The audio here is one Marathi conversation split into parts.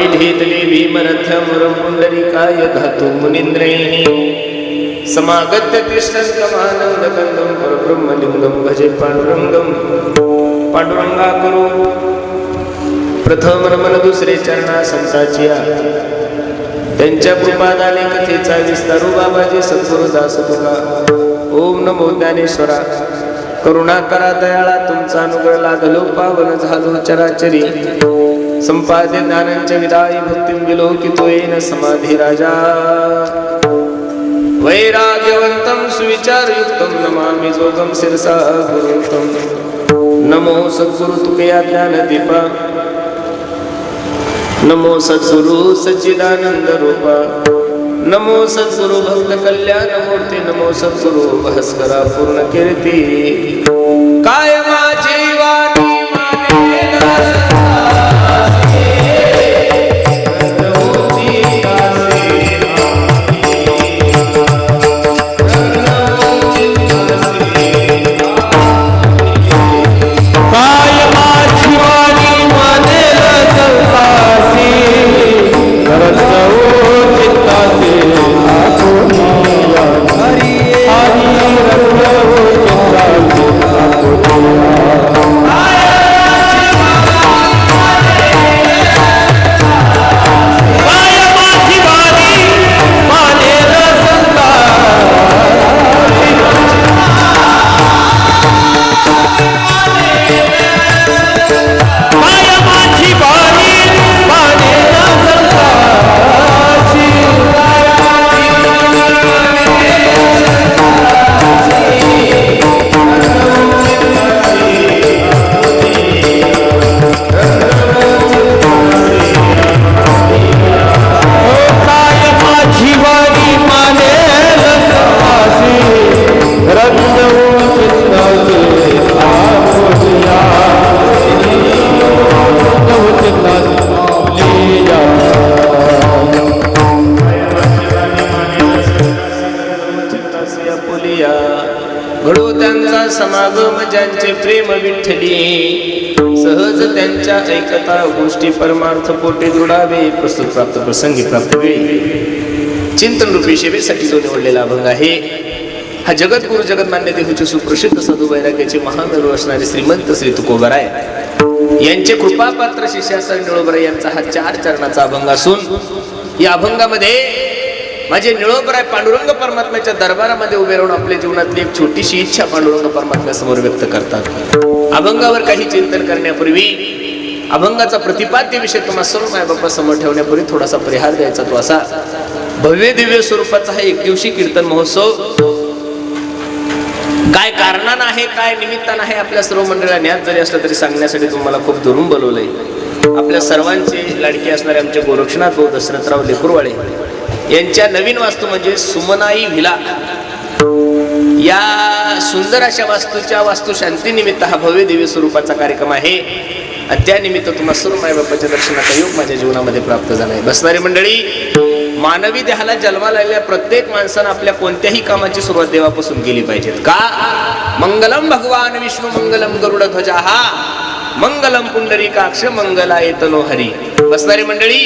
वैढेतले भीमरथमुरं पुण्डरीकाय धातु मुनीन्द्रैः समागत्य तिष्ठन्तमानन्दकन्दं परब्रह्मलिङ्गं भजे पांडुरंगं पांडुरंगा करू प्रथम नमन दुसरे चरणा संताचिया त्यांच्या कृपादाने कथेचा विस्तारू बाबाजी सद्गुरु दास तुका ओम नमो ज्ञानेश्वरा करुणा करा दयाळा तुमचा अनुग्रह लागलो पावन झालो चराचरी संपाद्य ज्ञानांच्या विदाई भक्तीं विलोकितो येन समाधी राजा वैराग्यवंतं सुविचारयुक्तं नमामि जोगं शिरसा गुरुतं नमो सद्गुरु तुकया ज्ञानदीपा नमो सद्गुरु सच्चिदानंद रूपा नमो सद्गुरु भक्त कल्याण मूर्ती नमो सद्गुरु भास्करा पूर्ण कीर्ती काय माझी वाणी मानेला समागम ज्यांचे प्रेम विठ्ठली सहज त्यांच्या ऐकता गोष्टी परमार्थ पोटे दृढावे प्रस्तुत प्राप्त प्रसंगी प्राप्त वेळी चिंतन रूपी सेवेसाठी जो निवडलेला अभंग आहे हा जगद्गुरु जगन्मान्य देहूचे सुप्रसिद्ध साधू वैराग्याचे महामेरू असणारे श्रीमंत श्री तुकोबराय यांचे कृपापात्र शिष्याचा निळोबराय यांचा हा 4 चरणाचा अभंग असून या अभंगामध्ये माझे निळोबराय पांडुरंग परमात्म्याच्या दरबारामध्ये उभे राहून आपल्या जीवनातली एक छोटीशी इच्छा पांडुरंग परमात्म्यासमोर व्यक्त करतात अभंगावर काही चिंतन करण्यापूर्वी अभंगाचा प्रतिपाद्य विषय तुम्हा सर्व मायबापा समोर ठेवण्यापूर्वी थोडासा परिहार द्यायचा तो असा भव्य दिव्य स्वरूपाचा हा एक दिवशी कीर्तन महोत्सव काय कारणानं आहे काय निमित्तानं आहे आपल्या सर्व मंडळाला ज्ञात जरी असलं तरी सांगण्यासाठी तुम्हाला खूप दुरून बोलवलंय आपल्या सर्वांचे लाडके असणारे आमचे गोरक्षनाथ भाऊ दशरथराव लेकुरवाळे यांच्या नवीन वास्तू म्हणजे सुमनाई विला या सुंदर अशा वास्तूच्या वास्तुशांती निमित्त हा भव्य दिव्य स्वरूपाचा कार्यक्रम आहे आणि त्या निमित्त तुम्हा सर्व मायबापाच्या दर्शनाचा योग माझ्या जीवनामध्ये प्राप्त झाला आहे बसणारी मंडळी मानवी देहाला जन्माला आलेल्या प्रत्येक माणसानं आपल्या कोणत्याही कामाची सुरुवात देवापासून केली पाहिजे का मंगलम भगवान विष्णू मंगलम गरुडध्वजा हा मंगलम पुंडरीकाक्ष मंगलायतनो हरी बसणारी मंडळी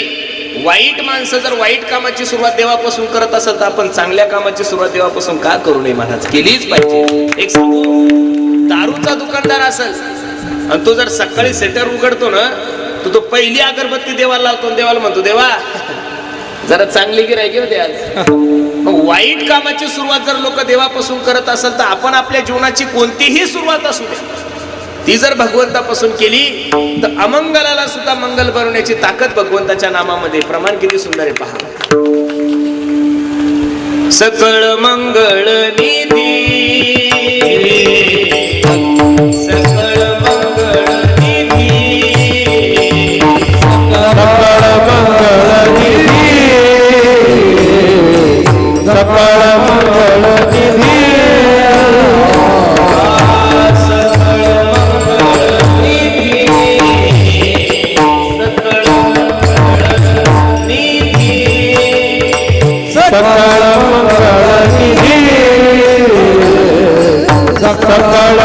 वाईट माणसं जर वाईट कामाची सुरुवात देवापासून करत असेल तर आपण चांगल्या कामाची सुरुवात देवापासून का करू नये महाराज केलीच पाहिजे एक सांगू दारूचा दुकानदार असेल आणि तो जर सकाळी सेटर उघडतो ना तो पहिली अगरबत्ती देवाला लावतो देवाला म्हणतो देवा जरा चांगली गिऱ्हाईक घेऊ दे आज मग वाईट कामाची सुरुवात जर लोक देवापासून करत असेल तर आपण आपल्या जीवनाची कोणतीही सुरुवात असू दे ती जर भगवंतापासून केली तर अमंगलाला सुद्धा मंगल बनवण्याची ताकद भगवंताच्या नामामध्ये प्रमाण किती सुंदर आहे पहा सकळ मंगळ निधी सकळ मंगळ निधी सकळ मंगळ निधी सकळ मंगळ निधी सकळ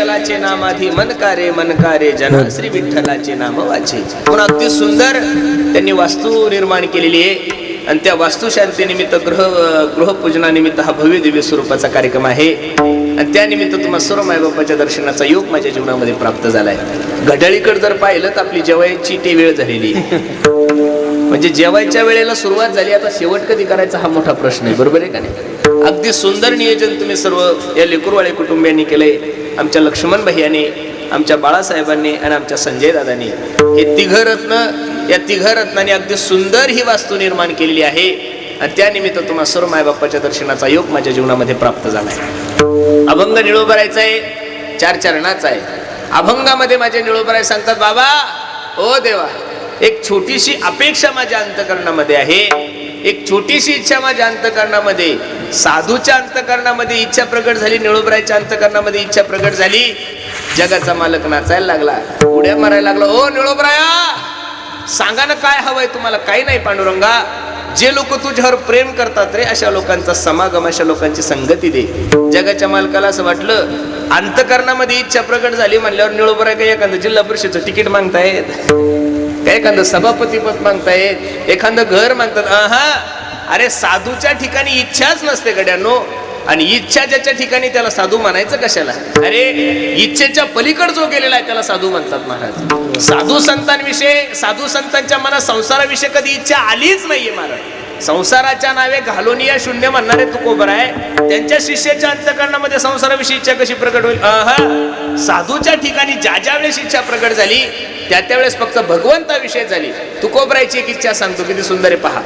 विठ्ठलाचे नामाधी मनकारे जना श्री विठ्ठलाचे नाम वाचे. म्हणून अगदी सुंदर त्यांनी वास्तू निर्माण केलेली आहे आणि त्या वास्तुशांतीनिमित्त गृहपूजनानिमित्त हा भव्य दिव्य स्वरूपाचा कार्यक्रम आहे आणि त्यानिमित्त तुम्हाला सर्व मायबापाच्या दर्शनाचा योग माझ्या जीवनामध्ये प्राप्त झालाय. घड्याळीकडे जर पाहिलं तर आपली जेवायची ती वेळ झालेली म्हणजे जेवायच्या वेळेला सुरुवात झाली, आता शेवट कधी करायचा हा मोठा प्रश्न आहे. बरोबर आहे का नाही? अगदी सुंदर नियोजन तुम्ही सर्व या लेकुरवाळे कुटुंबियांनी केलंय. आमच्या लक्ष्मण भैयाने, आमच्या बाळासाहेबांनी आणि आमच्या संजय दादांनी हे या तिघ रत्नांनी अगदी सुंदर ही वास्तू निर्माण केलेली आहे आणि त्यानिमित्त तुम्हाला सर्व मायबापाच्या दर्शनाचा योग माझ्या जीवनामध्ये प्राप्त झालाय. अभंग निळोबरायचा आहे, 4 चरणाचा आहे. अभंगामध्ये माझे निळोबराय सांगतात, बाबा ओ देवा, एक छोटीशी अपेक्षा माझ्या अंतकरणामध्ये आहे, एक छोटीशी इच्छा माझ्या अंतकरणामध्ये, साधूच्या अंतकरणामध्ये इच्छा प्रकट झाली, निळोबरायच्या अंतकरणामध्ये इच्छा प्रकट झाली. जगाचा मालक नाचायला लागला, उड्या मारायला लागला. ओ निळोबराया, सांगा ना काय हवंय तुम्हाला? काही नाही पांडुरंगा, जे लोक तुझ्यावर प्रेम करतात रे अशा लोकांचा समागम, अशा लोकांची संगती दे. जगाच्या मालकाला असं वाटलं, अंतकरणामध्ये इच्छा प्रकट झाली म्हणल्यावर निळोबराय काही एखादं जिल्हा परिषदेचं तिकीट मागतायत, काय एखादं सभापती पद मागतायत, एखादं घर मागतात. अरे साधूच्या ठिकाणी इच्छाच नसते गड्यांनो, आणि इच्छा ज्याच्या ठिकाणी त्याला साधू म्हणायचं कशाला? अरे इच्छेच्या पलीकड जो गेलेला आहे त्याला साधू म्हणतात महाराज. साधू संतांच्या मनात संसाराविषयी कधी इच्छा आलीच नाहीये महाराज. संसाराच्या नावे घालून या शून्य म्हणणारे तुकोबराय, त्यांच्या शिष्याच्या अंतकरणामध्ये संसाराविषयी इच्छा कशी प्रकट होईल? साधूच्या ठिकाणी ज्या वेळेस इच्छा प्रकट झाली त्या वेळेस फक्त भगवंताविषयी झाली. तुकोबरायची एक इच्छा सांगतो, किती सुंदर आहे पहा.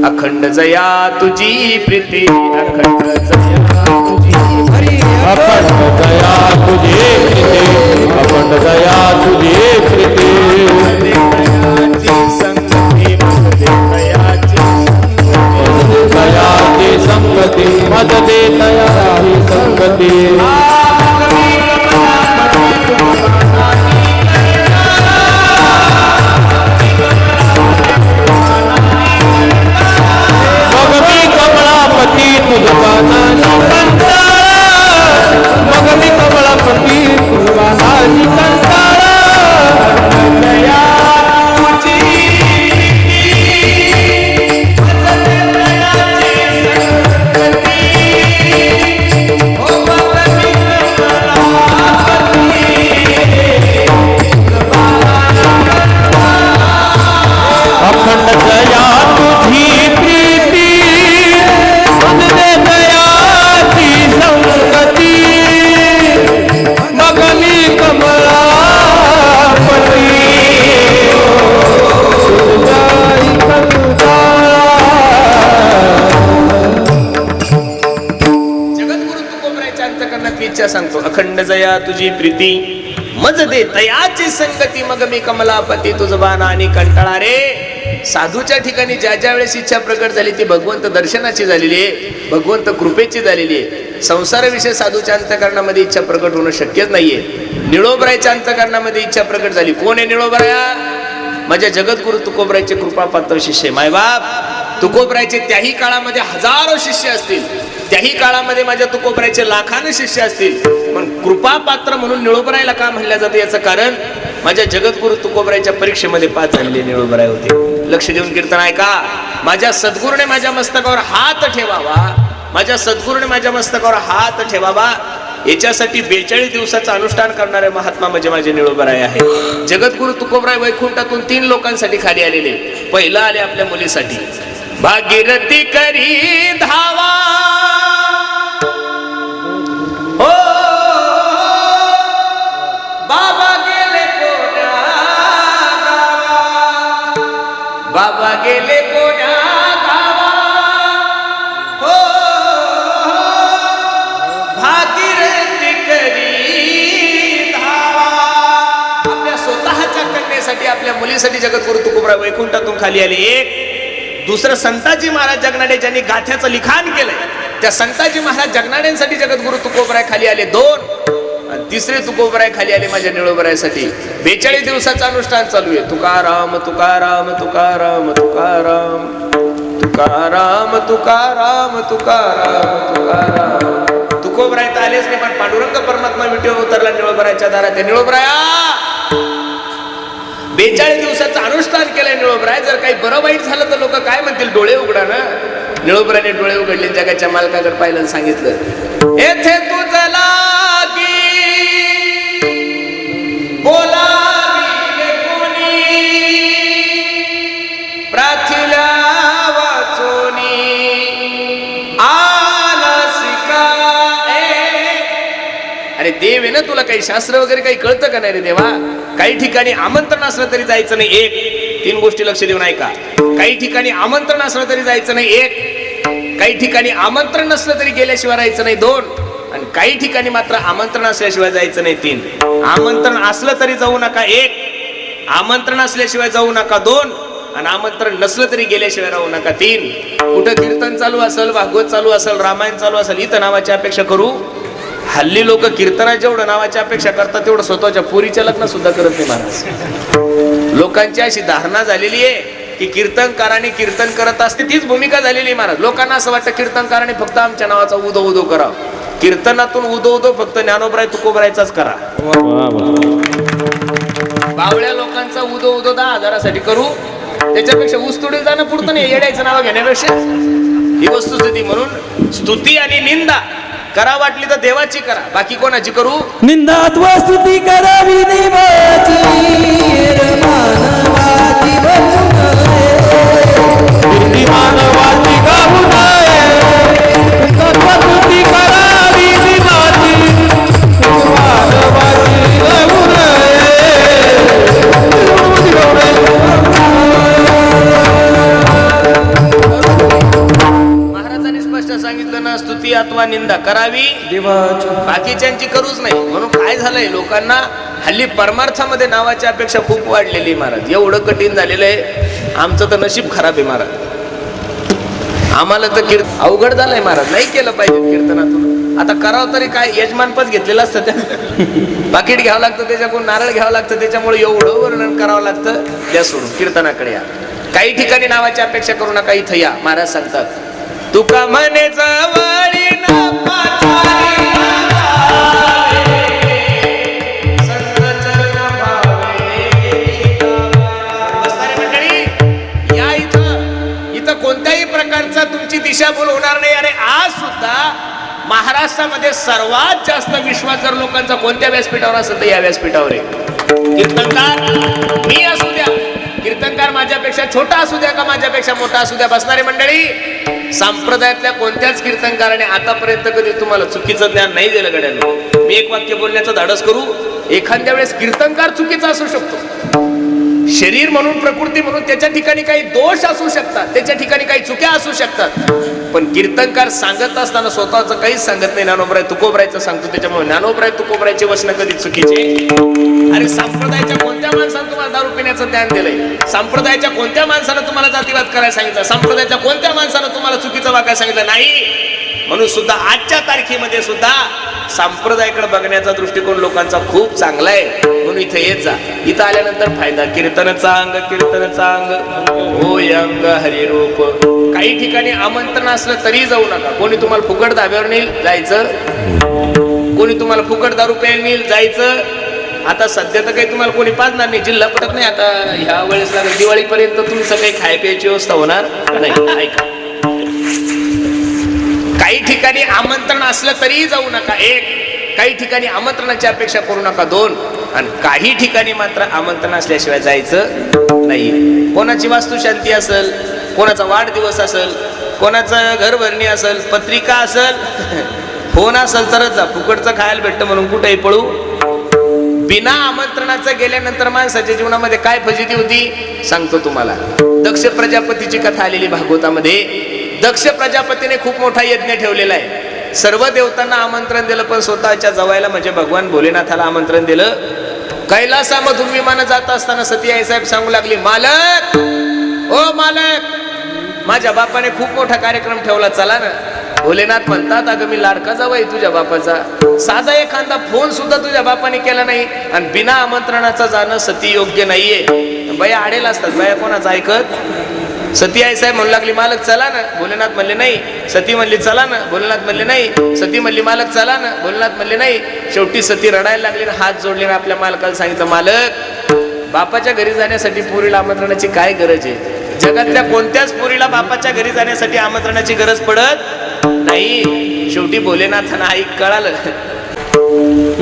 अखंड जया तुझी प्रीती, अखंड जया तुझी हरी, अखंड दया तुझे प्रीती, अखंड दया तुझे प्रीती, दयाची संगती मद दे दयाची संगती. सांगतो, अखंड जया तुझी प्रीती मज दे तयाची संगती, मग मी कमलापती तुझ बाणा आणि कंटाळा. रे साधूच्या ठिकाणी ज्या वेळेस इच्छा प्रकट झाली ती भगवंत दर्शनाची झालेली आहे, भगवंत कृपेची झालेली आहे. संसाराविषयी साधूच्या अंतकरणामध्ये इच्छा प्रकट होणं शक्यच नाहीये. निळोबरायच्या अंतकरणामध्ये इच्छा प्रकट झाली. कोण आहे निळोबराया? माझ्या जगद्गुरु तुकोबरायचे कृपापात्र शिष्य. मायबाप तुकोबरायचे त्याही काळामध्ये हजारो शिष्य असतील, त्याही काळामध्ये माझ्या तुकोबरायचे लाखाने शिष्य असतील, पण कृपापात्र म्हणून निळोबरायला का म्हणलं जातं याचं कारण माझ्या जगद्गुरु तुकोबरायच्या परीक्षेमध्ये पास झालेले निळोबराय होते. लक्ष देऊन कीर्तन ऐका. माझ्या सद्गुरूने माझ्या मस्तकावर हात ठेवावा, माझ्या सद्गुरूने माझ्या मस्तकावर हात ठेवावा, याच्यासाठी 42 दिवसाचं अनुष्ठान करणारे महात्मा म्हणजे माझे निळोबराय आहे. जगद्गुरु तुकोबराय वैकुंठातून 3 लोकांसाठी खाली आलेले. पहिला आले आपल्या मुलीसाठी, भागीरथी करी धावा, हो बाबा गेले कोण्या गावा, बाबा गेले कोण्या गावा, हो भागीरथी करी धावा. आपल्या स्वतःच्या कन्येसाठी, आपल्या मुलीसाठी जगद्गुरु तुकोबराय वैकुंठातून खाली आले. एक दुसरं संताजी महाराज जगनाडे ज्यांनी गाथ्याचं लिखाण केलंय, त्या संताजी महाराज जगनाड्यांसाठी जगद्गुरु तुकोबराय खाली आले 2. आणि तिसरे तुकोबराय खाली आले माझ्या निळोबरायसाठी. 42 दिवसाचं अनुष्ठान चालू आहे. तुकाराम तुकाराम तुकाराम तुकाराम तुकाराम तुकाराम तुकाराम तुकाराम तुकोबराय तर आलेच नाही, पण पांडुरंग परमात्मा विटेवर उतरला निळोबरायच्या दारात. निळोबराया 42 दिवसाचं अनुष्ठान केलंय निळोबराय. जर काही बरं वाईट झालं तर लोक काय म्हणतील, डोळे उघडा ना. निळोबराने डोळे उघडले, जगाच्या मालकाकडे पाहिलं आणि सांगितलं, येथे तुझ लागी बोलाविले कोणी, प्राथिल्या वाचोनी आलसिका. अरे देव आहे ना, तुला काही शास्त्र वगैरे काही कळतं का नाही रे देवा? काही ठिकाणी आमंत्रण असलं तरी जायचं नाही. 3 गोष्टी लक्ष देऊन ऐका. काही ठिकाणी आमंत्रण असलं तरी जायचं नाही. 1. काही ठिकाणी आमंत्रण नसलं तरी गेल्याशिवाय राहायचं नाही. 2. आणि काही ठिकाणी मात्र आमंत्रण असल्याशिवाय जायचं नाही. 3. आमंत्रण असलं तरी जाऊ नका. 1. आमंत्रण असल्याशिवाय जाऊ नका. 2. आणि आमंत्रण नसलं तरी गेल्याशिवाय राहू नका. 3. कुठं कीर्तन चालू असेल, भागवत चालू असेल, रामायण चालू असेल, इथं नावाची अपेक्षा करू. हल्ली लोक कीर्तनात जेवढं नावाची अपेक्षा करतात तेवढं स्वतःच्या पोरीच्या लग्न सुद्धा करत नाही महाराज. लोकांची अशी धारणा झालेली आहे की कीर्तनकाराने कीर्तन करत असते तीच भूमिका झालेली आहे महाराज. लोकांना असं वाटतं कीर्तनकाराने फक्त आमच्या नावाचा उदो उदो करावं. कीर्तनातून उदो उदो फक्त ज्ञानोबराय तुकोबरायचाच करा. बावळ्या लोकांचा उदो उदो 10,000साठी करू, त्याच्यापेक्षा ऊसतोडी जाणं पुरतं नाही येड्याचं नाव घेण्यापेक्षा. ही वस्तुस्थिती. म्हणून स्तुती आणि निंदा करा वाटली तर देवाची करा, बाकी कोणाची करू? निंदात्व स्तुती करावी देवाची, मानवाची बनू नये, मानवाची गाऊ नये. निंदात्व स्तुती करावी देवाची, मानवाची गाऊ नये. महाराजांनी स्पष्ट सांगितलं ना, स्तुती अथवा निंदा करावी देवाची, बाकीच्यांची करूच नाही. म्हणून काय झालंय, लोकांना हल्ली परमार्थामध्ये नावाची अपेक्षा खूप वाढलेली महाराज. एवढं कठीण झालेलं आहे. आमचं तर नशीब खराब आहे महाराज. आम्हाला तर अवघड झालंय महाराज. नाही केलं पाहिजे कीर्तनातून. आता करावं तरी काय, यजमानपद घेतलेलं असतं त्या पाकिट घ्यावं लागतं, त्याच्याकडून नारळ घ्यावं लागतं, त्याच्यामुळे एवढं वर्णन करावं लागतं. त्या सोडून कीर्तनाकडे या. काही ठिकाणी नावाची अपेक्षा करू नका, इथं या. महाराज सांगतात, तुका म्हणे जवळी ना पाचारी संत चरण भावे. बसणारे मंडळी या इथं कोणत्याही प्रकारचा तुमची दिशाभूल होणार नाही. अरे आज सुद्धा महाराष्ट्रामध्ये सर्वात जास्त विश्वास जर लोकांचा कोणत्या व्यासपीठावर असेल तर या व्यासपीठावर आहे. कीर्तनकार मी असू द्या, कीर्तनकार माझ्यापेक्षा छोटा असू द्या का माझ्यापेक्षा मोठा असू द्या. बसणारे मंडळी, संप्रदायातल्या कोणत्याच कीर्तनकाराने आतापर्यंत कधी तुम्हाला चुकीचं ज्ञान नाही दिलं गड्यांना. मी एक वाक्य बोलण्याचं धाडस करू. एखाद्या वेळेस कीर्तनकार चुकीचा असू शकतो. शरीर म्हणून, प्रकृती म्हणून त्याच्या ठिकाणी काही दोष असू शकतात, त्याच्या ठिकाणी काही चुक्या असू शकतात. पण कीर्तनकार सांगत असताना स्वतःचं काहीच सांगत नाही. ज्ञानोबराय तुकोबरायचं सांगतो. त्याच्यामुळे ज्ञानोबराय तुकोबरायचे वचन कधी चुकीचे. अरे संप्रदायाच्या कोणत्या माणसानं तुम्हाला दारू पिण्याचं ज्ञान दिलंय? संप्रदायाच्या कोणत्या माणसानं तुम्हाला जातीवाद करायला सांगितलं? संप्रदायाच्या कोणत्या माणसानं तुम्हाला चुकीचं वागायला सांगितलं? नाही. म्हणून सुद्धा आजच्या तारखेमध्ये सुद्धा संप्रदायाकडे बघण्याचा दृष्टिकोन लोकांचा खूप चांगला आहे. म्हणून इथे येत जा. इथं आल्यानंतर फायदा. कीर्तनचा अंग, कीर्तनचा अंग होय अंग हरिरूप. काही ठिकाणी आमंत्रण असलं तरी जाऊ नका. कोणी तुम्हाला फुकट धाब्यावर नेईल जायचं, कोणी तुम्हाला फुकट दारू प्यायला नेईल जायचं. आता सध्या तर काही तुम्हाला कोणी पाजणार नाही, जिल्हा पटत नाही. आता ह्या वेळेस लागेल दिवाळीपर्यंत तुमचं काही खाय प्यायची व्यवस्था होणार नाही. ऐका, काही ठिकाणी आमंत्रण असलं तरीही जाऊ नका. 1. काही ठिकाणी आमंत्रणाची अपेक्षा करू नका. 2. आणि काही ठिकाणी मात्र आमंत्रण असल्याशिवाय जायचं नाही. कोणाची वास्तुशांती असेल, कोणाचा वाढदिवस असेल, कोणाचं घरभरणी असेल, पत्रिका असेल, फोन असेल तरच जा. फुकटचं खायला भेटतं म्हणून कुठेही पळू. बिना आमंत्रणाचं गेल्यानंतर माणसाच्या जीवनामध्ये काय फजिती होती सांगतो तुम्हाला. दक्ष प्रजापतीची कथा आलेली भागवतामध्ये. दक्ष प्रजापतीने खूप मोठा यज्ञ ठेवलेला आहे. सर्व देवतांना आमंत्रण दिलं, पण स्वतःच्या जवायला म्हणजे भगवान भोलेनाथाला आमंत्रण दिलं. कैलासामधून विमानं जात असताना सती आई साहेब सांगू लागली, मालक, ओ मालक, माझ्या बापाने खूप मोठा कार्यक्रम ठेवला, चला ना. भोलेनाथ म्हणतात, अगं मी लाडका जावई तुझ्या बापाचा, साधा एखादा फोन सुद्धा तुझ्या बापाने केला नाही आणि बिना आमंत्रणाचं जाणं सती योग्य नाहीये. बाया आडेल असतात, बाया कोणाचं ऐकत. सती आई साहेब म्हणू लागली मालक चला ना, भोलेनाथ म्हणले नाही. सती म्हणली चला ना, भोलेनाथ म्हणले नाही. सती म्हणली मालक चला ना, भोलेनाथ म्हणले नाही. शेवटी सती रडायला लागली ना, हात जोडले ना आपल्या मालकाला सांगितलं, मालक बापाच्या घरी जाण्यासाठी पोरीला आमंत्रणाची काय गरज आहे? जगातल्या कोणत्याच पोरीला बापाच्या घरी जाण्यासाठी आमंत्रणाची गरज पडत नाही. शेवटी भोलेनाथांना ऐक कळालं.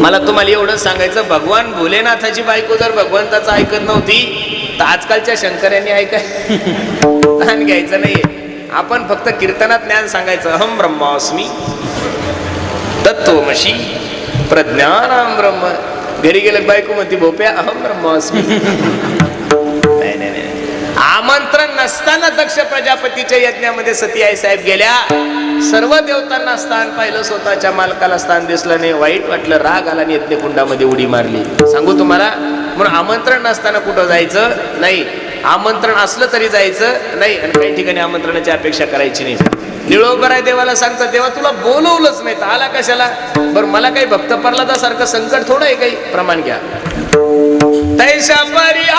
मला तुम्हाला एवढंच सांगायचं, भगवान भोलेनाथाची बायको जर भगवंताचं ऐकत नव्हती तर आजकालच्या शंकरांनी ऐकाय ज्ञान घ्यायचं नाहीये. आपण फक्त कीर्तनात ज्ञान सांगायचं. अहम ब्रह्मास्मी तत्त्वमशी प्रज्ञानाम ब्रह्म. घरी गेलं बायको म्हणती भोप्या अहम ब्रह्मास्मी. नाही नाही नाही, आमंत्रण नसताना दक्ष प्रजापतीच्या यज्ञामध्ये सती आई साहेब गेल्या. सर्व देवतांना स्थान पाहिलं, स्वतःच्या मालकाला स्थान दिसलं नाही. वाईट वाटलं, राग आला आणि यज्ञकुंडामध्ये उडी मारली. सांगू तुम्हाला, म्हणून आमंत्रण नसताना कुठं जायचं नाही, आमंत्रण असलं तरी जायचं नाही. आणि काही ठिकाणी आमंत्रणाची अपेक्षा करायची नाही. निळोबराय देवाला सांगतात, देवा तुला बोलवलंच नाही तर आला कशाला? बरं मला काही भक्त प्रल्हादासारखं संकट थोडं आहे, काही प्रमाण घ्या. तैशा परी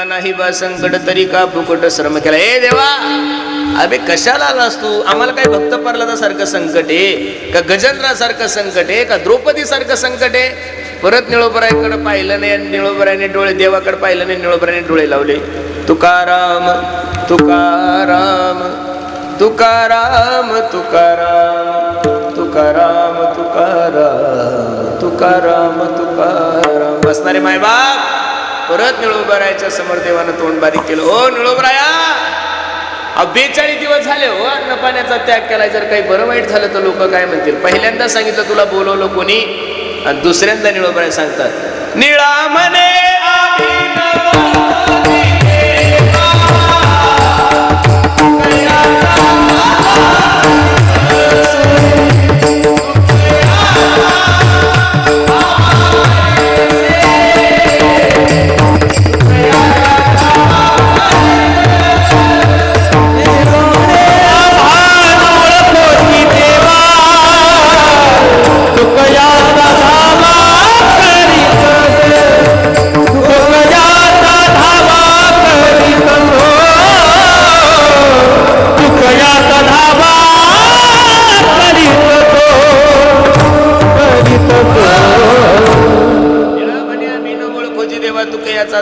नाही बा संकट तरी का फुकट श्रम केला. ए देवा अबे कशाला आलास तू? आम्हाला काय भक्त प्रल्हादासारखं संकट आहे का, गजेंद्रासारखं संकट आहे का, द्रौपदी सारखं संकट आहे? परत निळोबरायकडे पाहिलं नाही आणि निळोबरायने डोळे, देवाकडे पाहिलं नाही, निळोबरायने डोळे लावले. तुकाराम तुकाराम तुकाराम तुकाराम तुकाराम तुकाराम तुकाराम तुकाराम. बसणारे मायबाप परत निळोबरायाच्या समोर देवानं तोंड बारीक केलं. ओ निळोबराया, 42 दिवस झाले हो अन्न पाण्याचा त्याग केलाय. जर काही बरं वाईट झालं तर लोक काय म्हणतील? पहिल्यांदा सांगितलं तुला बोलवलं कोणी, आणि दुसऱ्यांदा निळोबराया सांगतात निळा म्हणे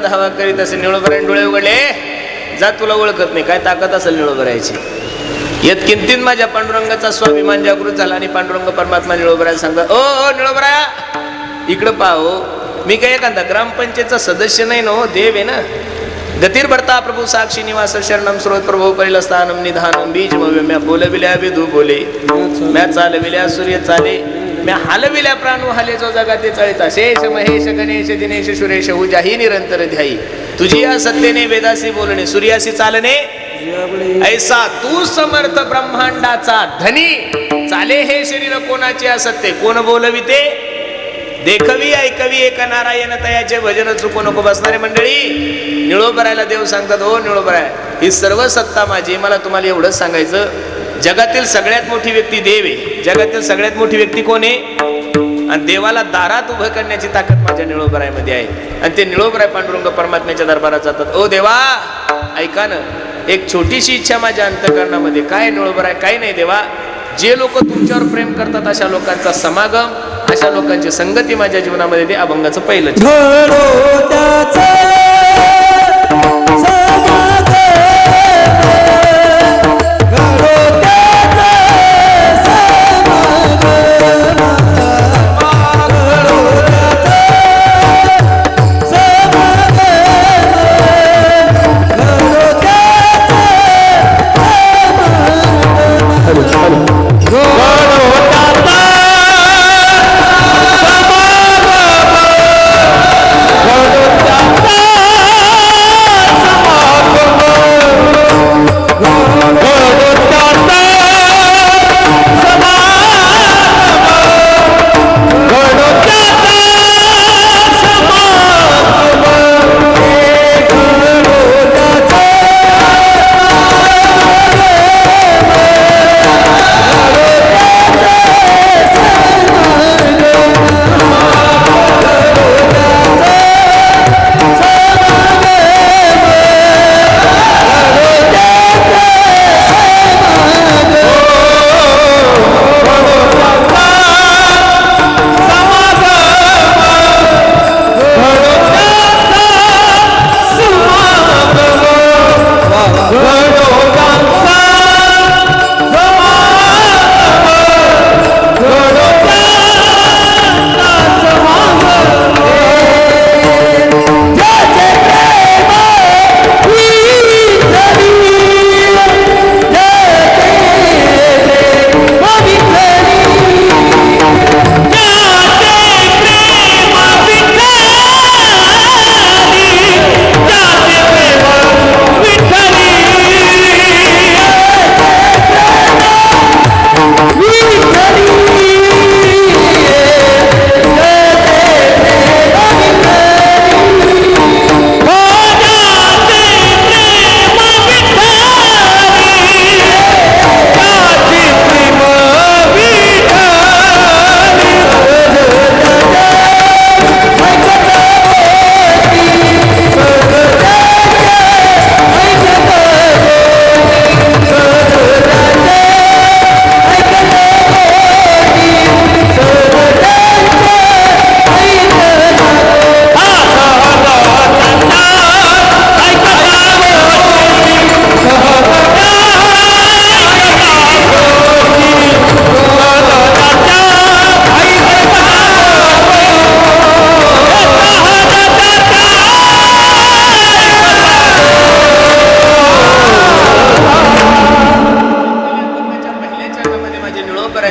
धावा करीत असे. निळोबरायने डोळे उघडले, जा तुला ओळखत नाही, काय ताकद असेल निळोबरायची? येत किंतीत माझ्या पांडुरंगाचा स्वाभिमान जागृत झाला आणि पांडुरंग परमात्मा निळोबरायला सांगतात, ओ निळोबराया इकडं पाहो, मी काय एखादा ग्रामपंचायतचा सदस्य नाही ना, देव आहे ना. गतीर भरता प्रभू साक्षी निवास शरणम स्रोत प्रभू परिलस्थानम निधानम बीज म्या बोलविल्या विधू बोले, म्या चालविल्या सूर्य चाले, म्या हलविल्या प्राणू हले जो जगाते चळिता शेष महेश गणेश दिनेश सुरेश हुजाही निरंतर ध्यायी तुझी या सत्तेने वेदासी बोलणे सूर्यासी चालणे ऐसा तू समर्थ ब्रह्मांडाचा धनी चाले हे शरीर कोणाचे असत्य कोण बोलविते देखवी ऐकवी एक नारायण तयाचे भजन चुकू नको. बसणारे मंडळी निळोबरायला देव सांगतात हो निळोबराय ही सर्व सत्ता माझी. मला तुम्हाला एवढंच सांगायचं जगातील सगळ्यात मोठी व्यक्ती देव आहे. जगातील सगळ्यात मोठी व्यक्ती कोण आहे आणि देवाला दारात उभं करण्याची ताकद माझ्या निळोबरायमध्ये आहे. आणि ते निळोबराय पांडुरंग परमात्म्याच्या दरबारात जातात. ओ देवा ऐका ना एक छोटीशी इच्छा माझ्या अंतःकरणामध्ये. काय निळोबराय काही नाही देवा जे लोक तुमच्यावर प्रेम करतात अशा लोकांचा समागम अशा लोकांची संगती माझ्या जीवनामध्ये दे. अभंगाचं पहिलं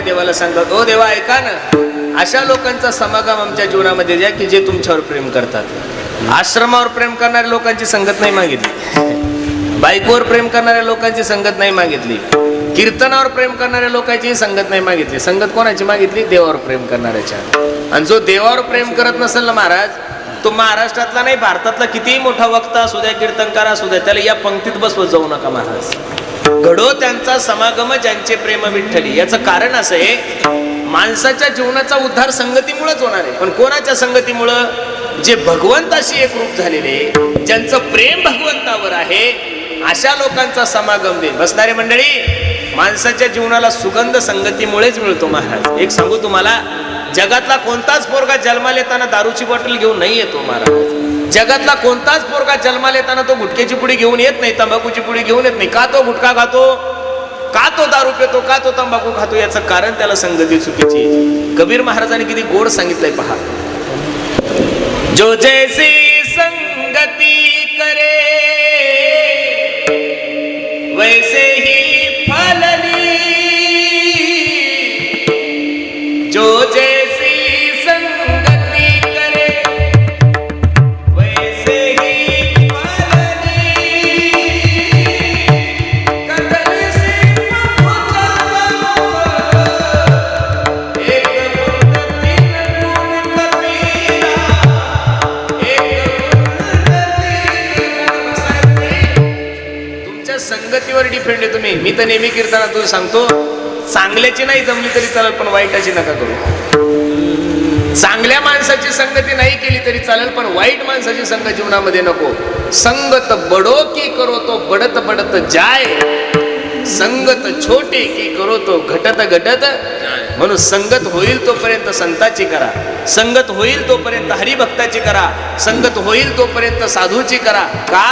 देवाला सांगतात ओ देवा ऐका ना अशा लोकांचा समागम आमच्या जीवनामध्ये द्या की जे तुमच्यावर प्रेम करतात. आश्रमावर प्रेम करणाऱ्या लोकांची संगत नाही मागितली, बायकोवर प्रेम करणाऱ्या लोकांची संगत नाही मागितली, कीर्तनावर प्रेम करणाऱ्या लोकांची संगत नाही मागितली. संगत कोणाची मागितली? देवावर प्रेम करणाऱ्याच्या. आणि जो देवावर प्रेम करत नसेल ना महाराज तो महाराष्ट्रातला नाही भारतातला कितीही मोठा वक्ता असू द्या कीर्तनकार असू द्या त्याला या पंक्तीत बसवत जाऊ नका महाराज. घडो त्यांचा समागम ज्यांचे प्रेम विठ्ठली. याचं कारण असं आहे माणसाच्या जीवनाचा उद्धार संगतीमुळेच होणार आहे. पण कोणाच्या संगतीमुळं? जे भगवंताशी एकरूप झालेले ज्यांचं प्रेम भगवंतावर आहे अशा लोकांचा समागम दे. बसणारे मंडळी माणसाच्या जीवनाला सुगंध संगतीमुळेच मिळतो महाराज. एक सांगू तुम्हाला जगातला कोणताच पोरगा जन्माला येताना दारूची बॉटल घेऊन नाही येतो महाराज. जगातला कोणताच पोरगा जन्माला येताना तो गुटख्याची पुडी घेऊन येत नाही, तंबाखूची पुडी घेऊन येत नाही. का तो गुटखा खातो, का तो दारू पितो, का तो तंबाखू खातो? याचं कारण त्याला संगती चुकीची. कबीर महाराजांनी किती गोड सांगितलंय पहा. जो जैसी संगती करे वैसे ही फलनी, जो जैसी कशावर डिपेंड आहे तुम्ही? मी तर नेहमी कीर्तनात तुझं सांगतो, चांगल्याची नाही जमली तरी चालेल, पण वाईटाची नका करू. चांगल्या माणसाची संगती नाही केली तरी चालेल, पण वाईट माणसाची संगत जीवनामध्ये नको. संगत बडो की करो तो बडत बडत जाय, संगत छोटे की करो तो घटत घटत. म्हणून संगत होईल तोपर्यंत संताची करा, संगत होईल तोपर्यंत हरिभक्ताची करा, संगत होईल तोपर्यंत साधूची करा. का?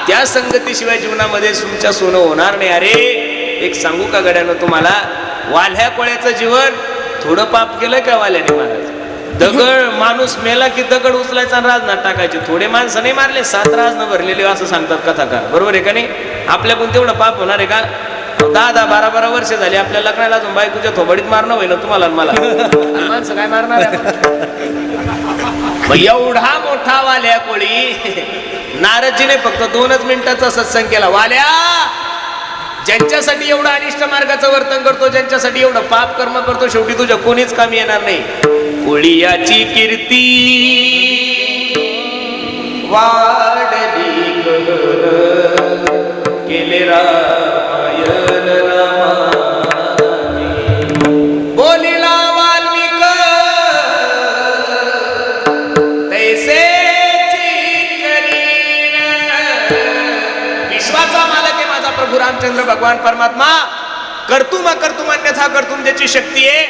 त्या संगतीशिवाय जीवनामध्ये तुमच्या सोनं होणार नाही. अरे एक सांगू का गड्यानं तुम्हाला, वाल्ह्या कोळ्याचं जीवन थोडं पाप केलं का वाल्याने महाराज? दगड, माणूस मेला की दगड उचलायचा आणि राजनात टाकायचे. थोडे माणसं नाही मारले, 7 राजनं भरलेले असं सांगतात कथाकार. बरोबर आहे का नाही? आपल्याकडून तेवढं पाप होणार आहे का? 10-10, 12-12 वर्ष झाली आपल्या लग्नाला, अजून बायकोच्या थोबडीत मारणं होईल तुम्हाला आणि मला. माणसं काय मारणार एवढा मोठा वाल्या कोळी नारदजीने फक्त 2च मिनिटाचा सत्संग केला. वाल्या, ज्यांच्यासाठी एवढं अनिष्ट मार्गाचं वर्तन करतो, ज्यांच्यासाठी एवढं पाप कर्म करतो, शेवटी तुझ्या कोणीच कामी येणार नाही. कोळीयाची कीर्ती वाढली केले रामायण रामाने, बोलिला वाल्मिक तैसेची करीन. विश्वाचा मालक आहे माझा प्रभू रामचंद्र भगवान परमात्मा. कर्तुम अकर्तुम अन्यथा कर्तुम ज्याची शक्ती आहे,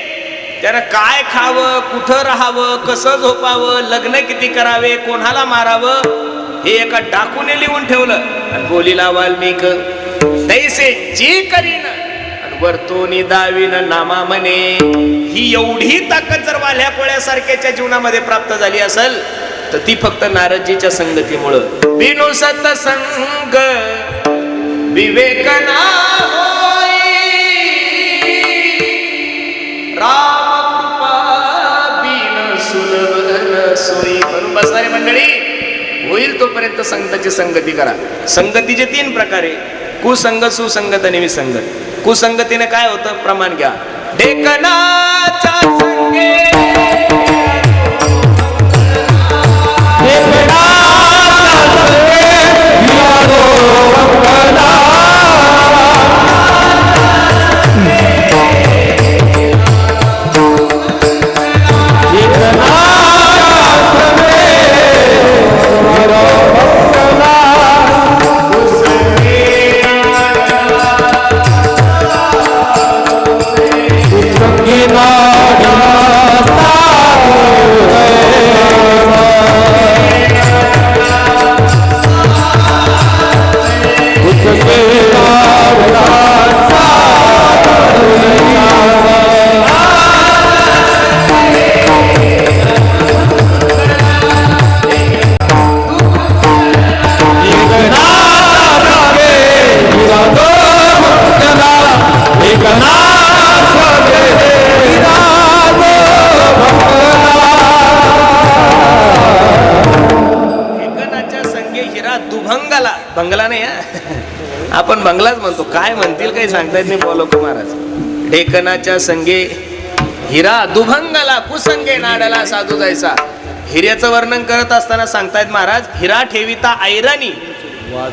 त्यानं काय खावं, कुठं राहावं, कसं झोपावं, लग्न किती करावे, कोणाला मारावं, हे एका डाकूने लिहून ठेवलं. आणि बोलिला वाल्मिक तैसे जी करीन आणि वर्तोनी दावीन नामा म्हणे. ही एवढी ताकद जर वाल्या कोळ्यासारख्याच्या जीवनामध्ये प्राप्त झाली असेल तर ती फक्त नारदजीच्या संगतीमुळं. बिनु सत्संग विवेक ना होई, राम कृपा बिन सुलभ सोयी. म्हणून बसणारी मंडळी, होईल तोपर्यंत संताची संगती करा. संगतीचे 3 प्रकार आहे: कुसंगत, सुसंगत आणि विसंगत. कुसंगतीने काय होतं? प्रमाण घ्या. ढेकणाच्या संगे बंगला नाही आपण बंगलाच म्हणतो. काय म्हणतील काही सांगता येत नाही बोलवतो महाराज. ढेकणाच्या संगे हिरा दुभंगला, कुसंगे नाडला साधू जायचा. हिऱ्याचं वर्णन करत असताना सांगतायत महाराज, हिरा ठेविता ऐराणी,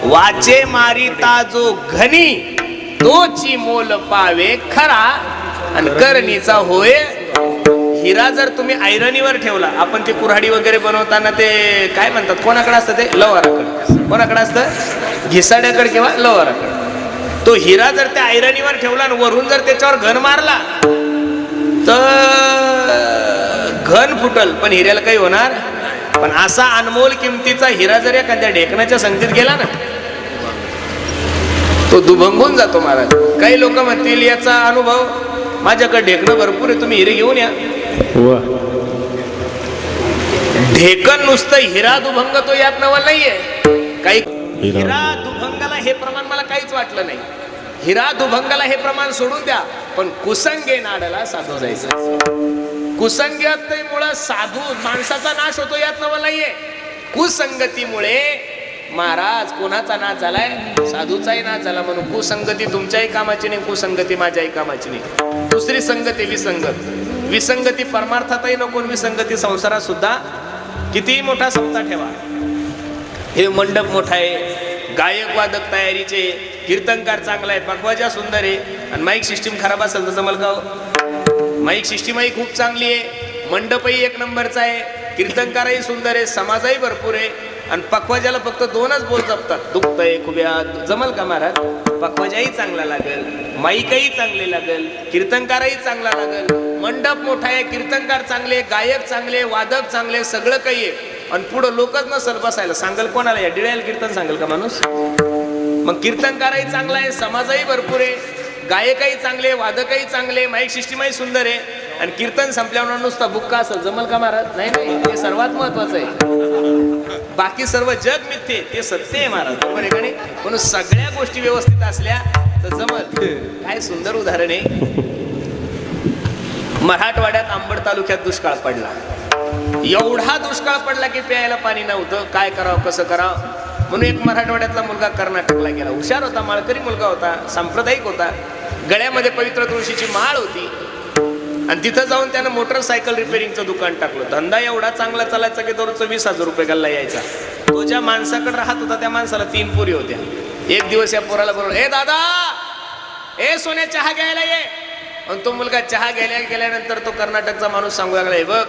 वाचे मारिता जो घनी, तोची मोल पावे खरा आणि करणीचा होय. हिरा जर तुम्ही ऐरणीवर ठेवला, आपण ते कुऱ्हाडी वगैरे बनवताना ते काय म्हणतात, कोणाकडे असतं ते? लवाराकडे. कोणाकडे असतं? घिसाड्याकडे किंवा लवाराकडे. तो हिरा जर त्या ऐरणीवर ठेवला आणि वरून जर त्याच्यावर घन मारला तर घन फुटल, पण हिऱ्याला काही होणार. पण असा अनमोल किमतीचा हिरा जर एखाद्या ढेकणाच्या संगतीत गेला ना, तो दुभंगून जातो महाराज. काही लोक म्हणतील याचा अनुभव माझ्याकडे ढेकणं भरपूर आहे, तुम्ही हिरे घेऊन या. ढेकण नुसतं हिरा दुभंग तो यात नवल नाहीये. काही हिरा दुभंगाला हे प्रमाण मला काहीच वाटलं नाही. हिरा दुभंगाला हे प्रमाण सोडून द्या, पण कुसंगे नाडला साधू जायचं. कुसंगतीमुळे साधू माणसाचा नाश होतो यात नवल नाहीये. कुसंगतीमुळे महाराज कोणाचा नाश झालाय? साधूचाही नाश झाला. म्हणून कुसंगती तुमच्याही कामाची नाही, कुसंगती माझ्याही कामाची नाही. दुसरी संगती विसंगत. विसंगती परमार्थातही नको, विसंगती संसारात सुद्धा. कितीही मोठा सप्ताह ठेवा, हे मंडप मोठा आहे, गायक वादक तयारीचे, कीर्तनकार चांगला आहे, पखवाजा सुंदर आहे आणि माईक सिस्टीम खराब असेल तर जमल का हो? माईक सिस्टीमही खूप चांगली आहे, मंडपही एक नंबरचा आहे, कीर्तनकारही सुंदर आहे, समाजही भरपूर आहे आणि पखवाजाला फक्त 2च बोल जपतात, दुखतंय खुब्या, जमल का महाराज? पखवाजाही चांगला लागेल, माईकही चांगले लागेल, कीर्तनकारही चांगला लागेल, मंडप मोठा आहे, कीर्तनकार चांगले, गायक चांगले, वादक चांगले, सगळं काही आहे आणि पुढं लोकच नसल बसायला, सांगल कोणाला? या डिळ्याला कीर्तन सांगेल का माणूस? मग कीर्तनकारही चांगला आहे, समाजही भरपूर आहे, गायकही चांगले, वादकही चांगले, माईक सिस्टीमही सुंदर आहे आणि कीर्तन संपल्यावर नुसता बुक्का असेल, जमल का महाराज? नाही नाही, ते सर्वात महत्वाचं आहे. बाकी सर्व जग मिथ्ये, ते सत्य आहे महाराज, बरोबर आहे का नाही? म्हणून सगळ्या गोष्टी व्यवस्थित असल्या तर जमल. काय सुंदर उदाहरण आहे. मराठवाड्यात अंबड तालुक्यात दुष्काळ पडला, एवढा दुष्काळ पडला की प्यायला पाणी नव्हतं. काय करावं, कसं करावं? म्हणून एक मराठवाड्यातला मुलगा कर्नाटकला गेला. हुशार होता, माळकरी मुलगा होता, सांप्रदायिक होता, गळ्यामध्ये पवित्र तुळशीची माळ होती आणि तिथं जाऊन त्यानं मोटरसायकल रिपेअरिंगचं दुकान टाकलं. धंदा एवढा चांगला चालायचा की दररोज 20,000 रुपये गल्ला यायचा. तो ज्या माणसाकडे राहत होता त्या माणसाला 3 पोरी होत्या. एक दिवस या पोराला बरोबर, ए दादा, ए सोन्या, चहा घ्यायला ये. आणि तो मुलगा चहा गेल्यानंतर तो कर्नाटकचा माणूस सांगू लागला, हे बघ,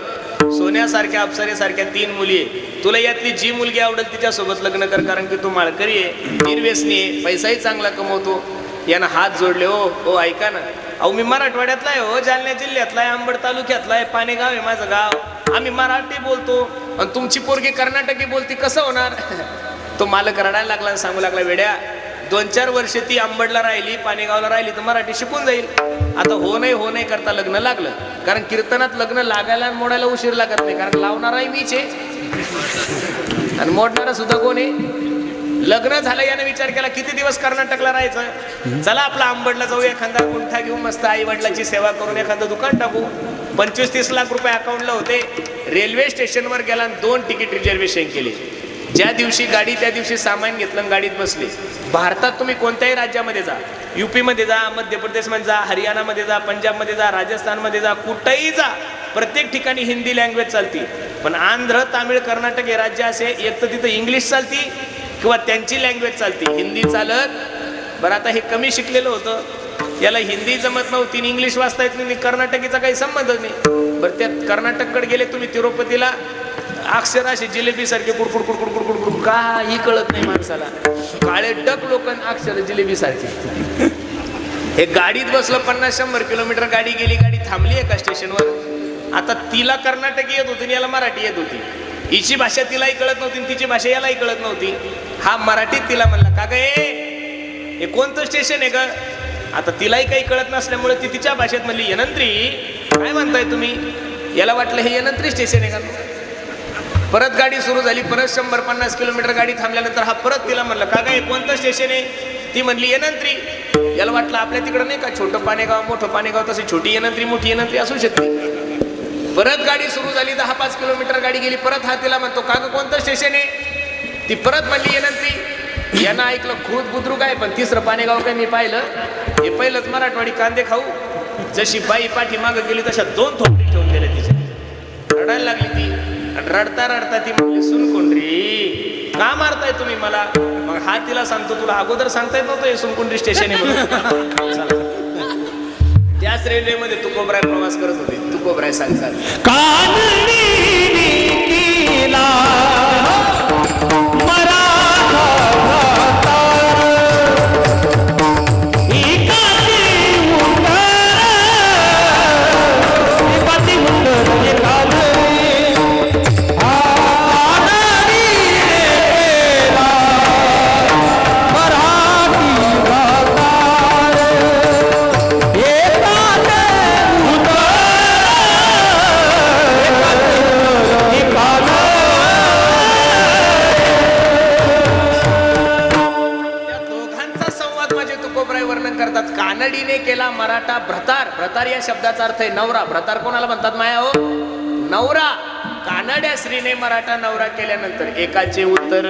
सोन्यासारख्या अप्सरेसारख्या 3 मुली आहे, तुला यातली जी मुलगी आवडेल तिच्यासोबत लग्न कर, कारण की तू माळकरी आहे, निर्व्यसनी आहे, पैसाही चांगला कमवतो. यानं हात जोडले. हो ऐका ना, अहो मी मराठवाड्यातला आहे, हो जालना जिल्ह्यातला आहे, अंबड तालुक्यातला आहे, पाणेगाव आहे माझं गाव, आम्ही मराठी बोलतो आणि तुमची पोरगी कर्नाटकी बोलती, कसं होणार? तो मालक रडायला लागला आणि सांगू लागला, वेड्या, 2-4 वर्ष ती अंबडला राहिली, पाणेगावला राहिली तर मराठी शिकून जाईल. आता हो नाही करता लग्न लागलं, कारण कीर्तनात लग्न लागायला आणि मोडायला उशीर लागत नाही, कारण लावणाराही मीच आहे आणि मोडणारा सुद्धा कोण आहे? लग्न झालं, याने विचार केला किती दिवस कर्नाटकला राहायचं, चला आपला अंबडला जाऊ, एखादा गुंठा घेऊ, मस्त आई वडिलांची सेवा करून एखादं दुकान टाकू. 25-30 लाख रुपये अकाउंटला होते. रेल्वे स्टेशनवर गेला आणि 2 तिकीट रिझर्वेशन केली. ज्या दिवशी गाडी त्या दिवशी सामान घेतलं, गाडीत बसले. भारतात तुम्ही कोणत्याही राज्यामध्ये जा, UP मध्ये जा, मध्य प्रदेशमध्ये जा, हरियाणामध्ये जा, पंजाबमध्ये जा, राजस्थानमध्ये जा, कुठेही जा, प्रत्येक ठिकाणी हिंदी लँग्वेज चालती. पण आंध्र, तामिळ, कर्नाटक हे राज्य असे, एक तर तिथं इंग्लिश चालती किंवा त्यांची लँग्वेज चालती, हिंदी चालत. बरं, आता हे कमी शिकलेलं होतं, याला हिंदी जमत नव्हती, इंग्लिश वाचता येत नाही, कर्नाटकीचा काही संबंधच नाही. बरं, त्या कर्नाटककडे गेले तुम्ही तिरुपतीला, अक्षर असे जिलेबी सारखे कुडकुड कुडकुड कुडकुड कुडकुड, काही कळत नाही माणसाला. काळे डक लोक, अक्षर जिलेबी सारखे. हे गाडीत बसलं, 50-100 किलोमीटर गाडी गेली, गाडी थांबली एका स्टेशनवर. आता तिला कर्नाटकी येत होती, याला मराठी येत होती. हिची भाषा तिलाही कळत नव्हती, तिची भाषा यालाही कळत नव्हती. हा मराठीत तिला म्हणला, का ग हे कोणतं स्टेशन आहे ग? आता तिलाही काही कळत नसल्यामुळे ती तिच्या भाषेत म्हणली, यनंत्री. काय म्हणताय तुम्ही? याला वाटलं हे यनंत्री स्टेशन आहे का? परत गाडी सुरू झाली, परत 100-50 किलोमीटर गाडी थांबल्यानंतर हा परत तिला म्हणलं, का ग कोणतं स्टेशन आहे? ती म्हणली यनंत्री. याला वाटलं आपल्या तिकडं नाही का छोटं पाणेगाव मोठं पाणेगाव, तशी छोटी यनंत्री मोठी यनंत्री असू शकते. परत गाडी सुरू झाली, 10-5 किलोमीटर गाडी गेली, परत हा तिला म्हणतो, का ग कोणतं स्टेशन आहे? ती परत म्हणली यनंत्री. यानं ऐकलं खूप बुद्रुक आहे, पण 3रं पाणेगाव काय मी पाहिलं, हे पहिलंच मराठवाडी कांदे खाऊ. जशी बाई पाठी मागं गेली तशा 2 थोपडी ठेवून दिल्या तिच्या. रडायला लागली ती. रडता रडता ती म्हणली, सुनकुंड्री, का मारताय तुम्ही मला? मग हा तिला सांगतो, तुला अगोदर सांगता येत नव्हतं हे सुनकुंड्री स्टेशन आहे म्हणून? त्याच रेल्वेमध्ये तुकोबराय प्रवास करत होते. तुकोबराय सांगतात, कानडीने केला मराठा भ्रतार. भ्रतार या शब्दाचा अर्थ आहे नवरा. भ्रतार कोणाला म्हणतात माया हो? नवरा. कानड्या स्त्रीने मराठा नवरा केल्यानंतर एकाचे उत्तर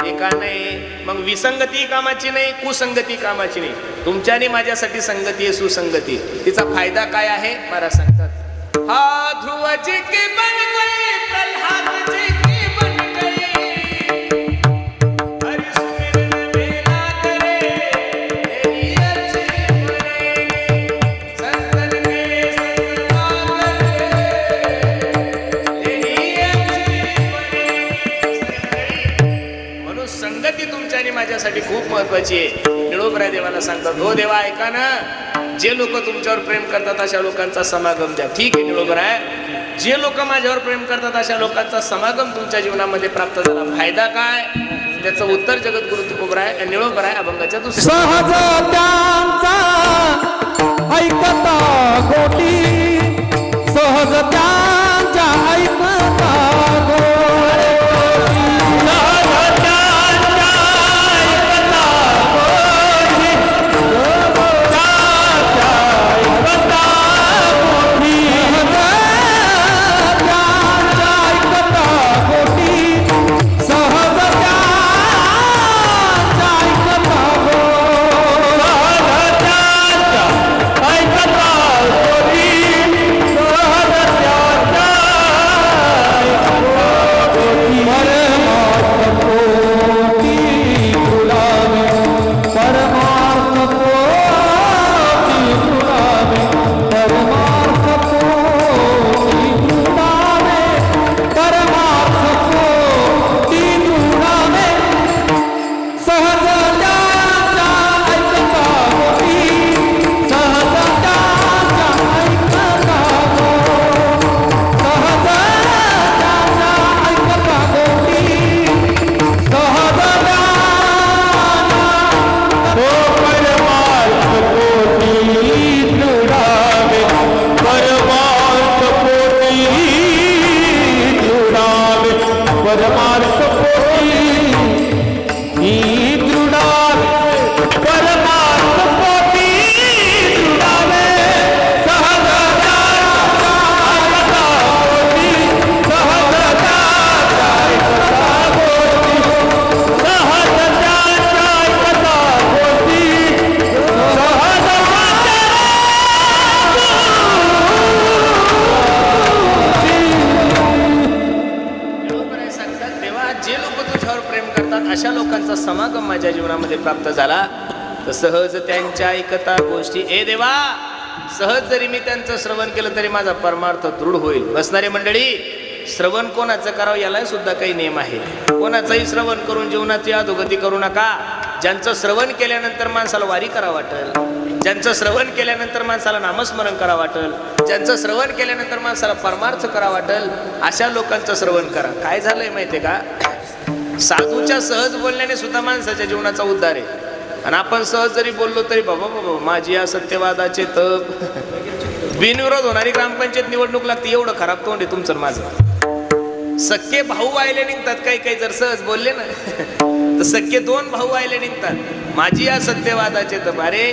एका नाही, मग विसंगती कामाची नाही, कुसंगती कामाची नाही. तुमच्या आणि माझ्यासाठी संगती आहे, सुसंगती. तिचा फायदा काय आहे मला सांगतात. हा ध्रुव जी की बन गई, प्रल्हाद जी की बन गई, हरि सुमिरन बेला करे, महत्वाची आहे. निळोबराय देवाला सांगतात, हो देवा ऐका ना, जे लोक तुमच्यावर प्रेम करतात अशा लोकांचा समागम द्या. ठीक आहे निळोबराय, जे लोक माझ्यावर प्रेम करतात अशा लोकांचा समागम तुमच्या जीवनामध्ये प्राप्त झाला, फायदा काय? त्याचं उत्तर जगद्गुरु तुकोबराय निळोबराय अभंगाच्या दुसऱ्या सहज त्यांचा ऐकता गोटी, सहज त्यांच्या ऐकता गोटी. अशा लोकांचा समागम माझ्या जीवनामध्ये प्राप्त झाला, तर सहज त्यांच्या ऐकता गोष्टी, ए देवा सहज जरी मी त्यांचं श्रवण केलं तरी माझा परमार्थ दृढ होईल. बसणारी मंडळी, श्रवण कोणाचं करावं याला सुद्धा काही नियम आहे. कोणाचंही श्रवण करून जीवनाची अधोगती करू नका. ज्यांचं श्रवण केल्यानंतर माणसाला वारी करा वाटेल, ज्यांचं श्रवण केल्यानंतर माणसाला नामस्मरण करा वाटेल, ज्यांचं श्रवण केल्यानंतर माणसाला परमार्थ करा वाटेल, अशा लोकांचं श्रवण करा. काय झालंय माहितीये का, साधूच्या सहज बोलण्याने सुद्धा माणसाच्या जीवनाचा उद्धार आहे. आणि आपण सहज जरी बोललो तरी बाबा बाबा माझी या सत्यवादाचे तप, बिनविरोध होणारी ग्रामपंचायत निवडणूक लागते, एवढं खराब तोंड आहे तुमचं माझं. सख्खे भाऊ वायले निघतात, काही काही जर सहज बोलले ना तर सख्खे दोन भाऊ वायले निघतात, माझी या सत्यवादाचे तप. अरे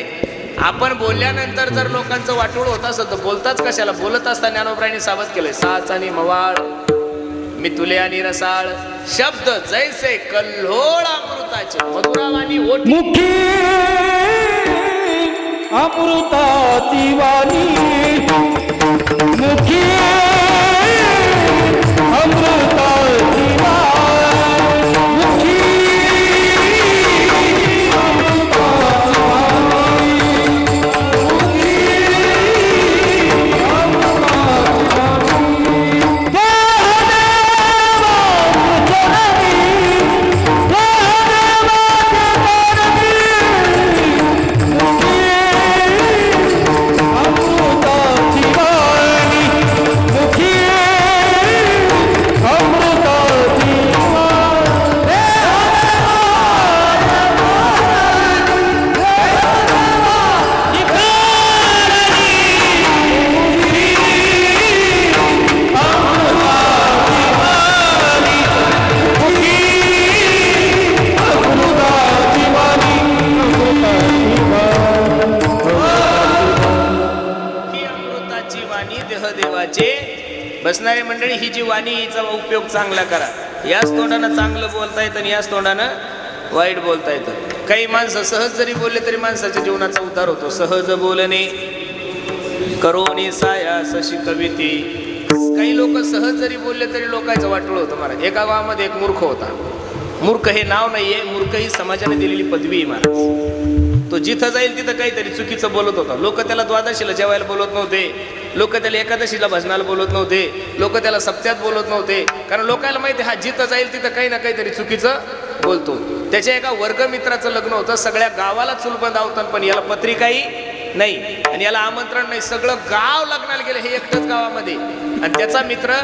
आपण बोलल्यानंतर जर लोकांचं वाटोळ होत असत तर बोलताच कशाला? बोलत असता ज्ञानोबरायांनी सावध केलंय, साच आणि मवाळ मी तुले आणि रसाळ, शब्द जैसे कल्होळ अमृताचे, मधुरावाणी ओठी मुखी अमृताची वाणी, मुखी अमृताची वाणी, मुखी अमृताची वाणी, मुखी बसणारी मंडळी, ही जी वाणी हिचा उपयोग चांगला करा. याच तोंडानं चांगलं बोलता येतं आणि याच तोंडानं वाईट बोलता येतं. काही माणसं सहज जरी बोलले तरी माणसाच्या जीवनाचा उद्धार होतो. सहज बोलणे करोनी सायास शिकविती. काही लोक सहज जरी बोलले तरी लोकांचं वाटोळ होतं. महाराज, एका गावामध्ये एक मूर्ख होता. मूर्ख हे नाव नाहीये, मूर्ख ही समाजाने दिलेली पदवी आहे महाराज. तो जिथं जाईल तिथं काहीतरी चुकीचं बोलत होता. लोक त्याला द्वादशीला जेवायला बोलत नव्हते, लोक त्याला एकादशीला भजनाला बोलत नव्हते, लोक त्याला सप्त्यात बोलत नव्हते, कारण लोकांना माहिती हा जिथं जाईल तिथं काही ना काहीतरी चुकीचं बोलतो. त्याच्या एका वर्गमित्राचं लग्न होतं, सगळ्या गावाला चुलबंद आवतं, पण याला पत्रिकाही नाही आणि याला आमंत्रण नाही. सगळं गाव लग्नाला गेलं, हे एकटंच गावामध्ये. आणि त्याचा मित्र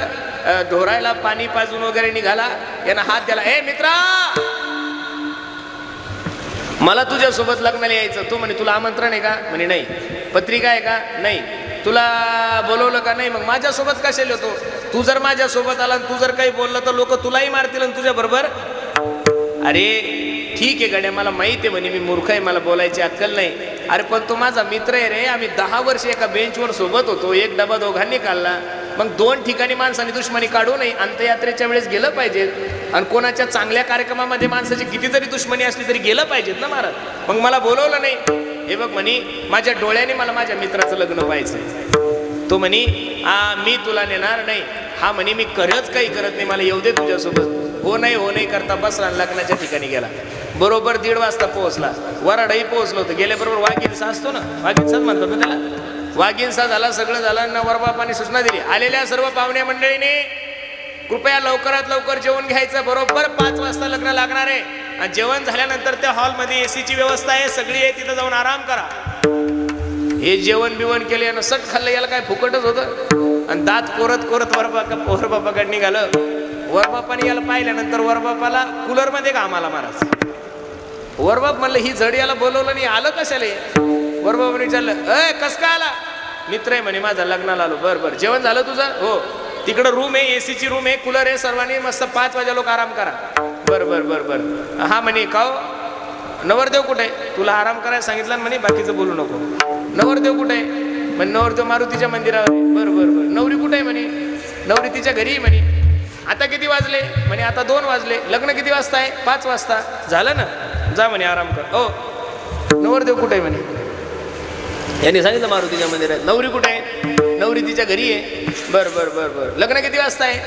ढोरायला पाणी पाजून वगैरे निघाला, यानं हात द्याला, ए मित्रा मला तुझ्यासोबत लग्नाला यायचं. तो म्हणे तुला आमंत्रण आहे का? म्हणे नाही. पत्रिका आहे का? नाही. तुला बोलवलं का? नाही. मग माझ्यासोबत कशाला येतो? तू जर माझ्यासोबत आला आणि तू जर काही बोललं तर लोक तुलाही मारतील आणि तुझ्या बरोबर. अरे ठीक आहे गड्या, मला माहिती आहे म्हणे मी मूर्ख आहे, मला बोलायची अक्कल नाही. अरे पण तो माझा मित्र आहे रे, आम्ही 10 वर्ष एका बेंचवर सोबत होतो, एक डबा दोघांनी काढला. मग 2 ठिकाणी माणसाने दुश्मनी काढू नये, अंत्ययात्रेच्या वेळेस गेलं पाहिजे. आणि कोणाच्या चांगल्या कार्यक्रमामध्ये माणसाची किती जरी दुश्मनी असली तरी गेलं पाहिजेत ना महाराज. मग मला बोलवलं नाही. हे बघ म्हणे माझ्या डोळ्याने मला माझ्या मित्राचं लग्न व्हायचं. तो म्हणे मी तुला नेणार नाही. हा म्हणे मी खरंच काही करत नाही, मला येऊ दे तुझ्यासोबत. हो नाही करता बसला, लग्नाच्या ठिकाणी गेला. बरोबर 1:30 वाजता पोहोचला. वराडाही पोहोचलो होतं. गेल्याबरोबर वाघिणसा असतो ना, वाघिणसाच म्हणतात ना त्याला. वाघिणसा झाला, सगळं झालं. नवरबापाने सूचना दिली, आलेल्या सर्व पाहुण्या मंडळीने कृपया लवकरात लवकर जेवण घ्यायचं. बरोबर 5 वाजता लग्न लागणार आहे. आणि जेवण झाल्यानंतर त्या हॉलमध्ये एसीची व्यवस्था आहे, सगळी आहे, तिथं जाऊन आराम करा. हे जेवण बिवण केले आणि सट खाल्लं, याला काय फुकटच होतं. आणि दात कोरत वरबापाकडे निघालं. वरबापाने याला पाहिल्यानंतर वरबापाला कूलरमध्ये घामाला महाराज. वरबाप म्हणलं ही जड याला बोलवलं नाही, आलं कशाला? वरबापाने विचारलं, अय कस काय आला? मित्र आहे म्हणे माझा, लग्नाला आलो. बरं जेवण झालं तुझं? हो. तिकडं रूम आहे, एसीची रूम आहे, कूलर आहे, सर्वांनी मस्त 5 वाजे लोक आराम करा. बरं. हा म्हणे का नवरदेव कुठे आहे? तुला आराम करायला सांगितलं म्हणे, बाकीचं बोलू नको. नवरदेव कुठे आहे? म्हणे नवरदेव मारुतीच्या मंदिरावर. बरं. नवरी कुठे आहे? म्हणे नवरी तिच्या घरी आहे. म्हणे आता किती वाजले? म्हणे आता 2 वाजले. लग्न किती वाजता आहे? 5 वाजता. झालं ना, जा म्हणे आराम कर. हो. नवरदेव कुठे आहे? म्हणे यांनी सांगितलं मारुतीच्या मंदिरात. नवरी कुठे आहे? नवरी तिच्या घरी आहे. बरं. लग्न किती वाजता आहे?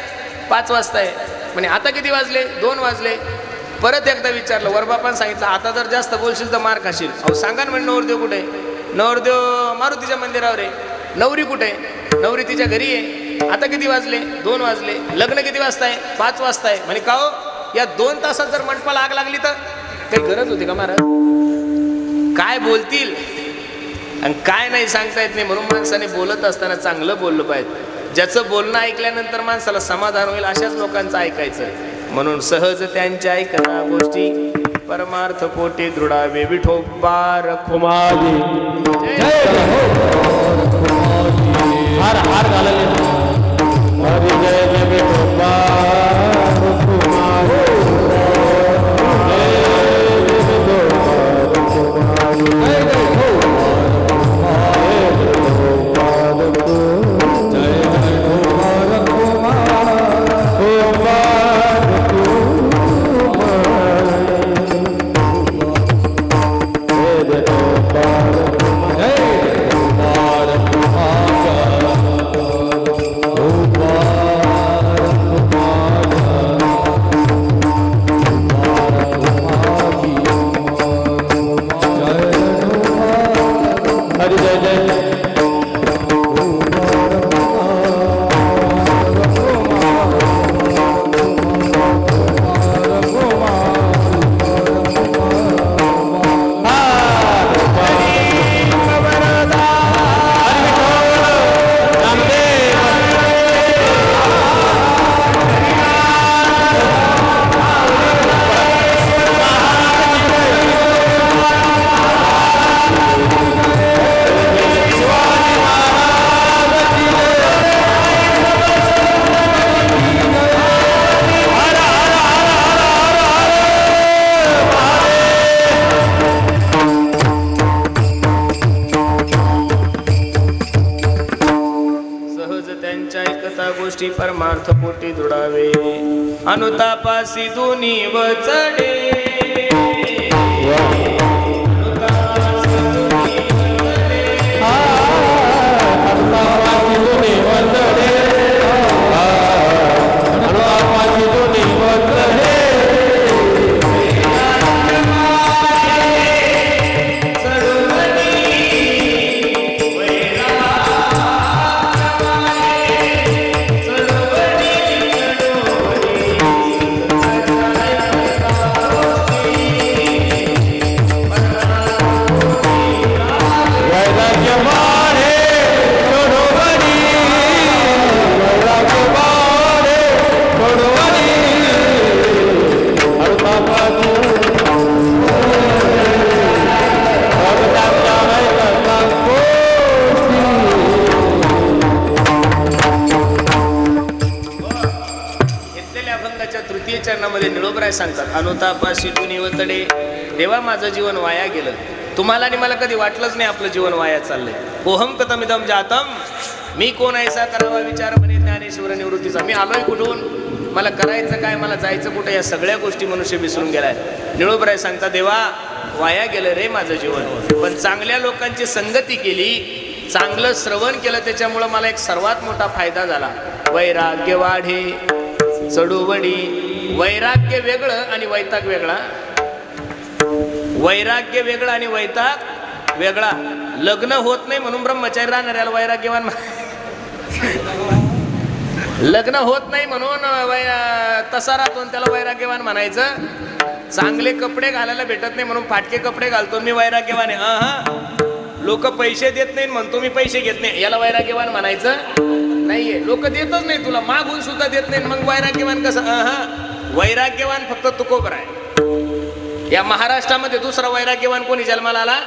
5 वाजता आहे. म्हणे आता किती वाजले? 2 वाजले. परत एकदा विचारलं. वरबापानं सांगितलं आता जर जास्त बोलशील तर मार खाशील. अहो सांगा ना म्हणे नवरदेव कुठे आहे? नवरदेव मारुतीच्या मंदिरावर आहे. नवरी कुठे आहे? नवरी तिच्या घरी आहे. आता किती वाजले? 2 वाजले. लग्न किती वाजता आहे? 5 वाजता आहे. म्हणे का हो, या 2 तासात जर मंडपाला आग लागली तर काही गरज होती का महाराज? काय बोलतील आणि काय नाही सांगता येत नाही. म्हणून माणसाने बोलत असताना चांगलं बोललं पाहिजे. ज्याचं बोलणं ऐकल्यानंतर माणसाला समाधान होईल अशाच लोकांचं ऐकायचं. म्हणून सहज त्यांच्या ऐकता गोष्टी परमार्थ पोटी दृढावे. विठोबा रखुमाई. हार घालले हरी जय जय विठोबा रखुमाई. गोष्टी परमार्थ पोटी दृढावे. अनुतापासी दोन्ही वचडे. चरणामध्ये निळोबराय सांगतात, अनुतापाशी तू निवतडे, देवा माझं जीवन वाया गेलं. तुम्हाला आणि मला कधी वाटलंच नाही आपलं जीवन वाया चाललंय. पोहम कथमिदम जातम, मी कोण ऐसा करावा विचार म्हणे ज्ञानेश्वर निवृत्तीचा. मी आलोय कुठून, मला करायचं काय, मला जायचं कुठे, या सगळ्या गोष्टी मनुष्य विसरून गेलाय. निळोबराय सांगता, देवा वाया गेलं रे माझं जीवन, पण चांगल्या लोकांची संगती केली, चांगलं श्रवण केलं, त्याच्यामुळं मला एक सर्वात मोठा फायदा झाला. वैराग्य वाढे चढूवडी. वैराग्य वेगळं आणि वैताग वेगळा. वैराग्य वेगळं आणि वैताग वेगळा. लग्न होत नाही म्हणून ब्रह्मचारी राहणार याला वैराग्यवान. लग्न होत नाही म्हणून तसा राहतो त्याला वैराग्यवान म्हणायचं. चांगले कपडे घालायला भेटत नाही म्हणून फाटके कपडे घालतो मी वैराग्यवान आहे. हा, लोक पैसे देत नाही म्हणतो मी पैसे घेत नाही, याला वैराग्यवान म्हणायचं नाहीये. लोक देतच नाही, तुला मागून सुद्धा देत नाही, मग वैराग्यवान कसं? वैराग्यवान फक्त तुकोबर आहे. या महाराष्ट्रामध्ये दुसरा वैराग्यवान कोणी जन्माला आला?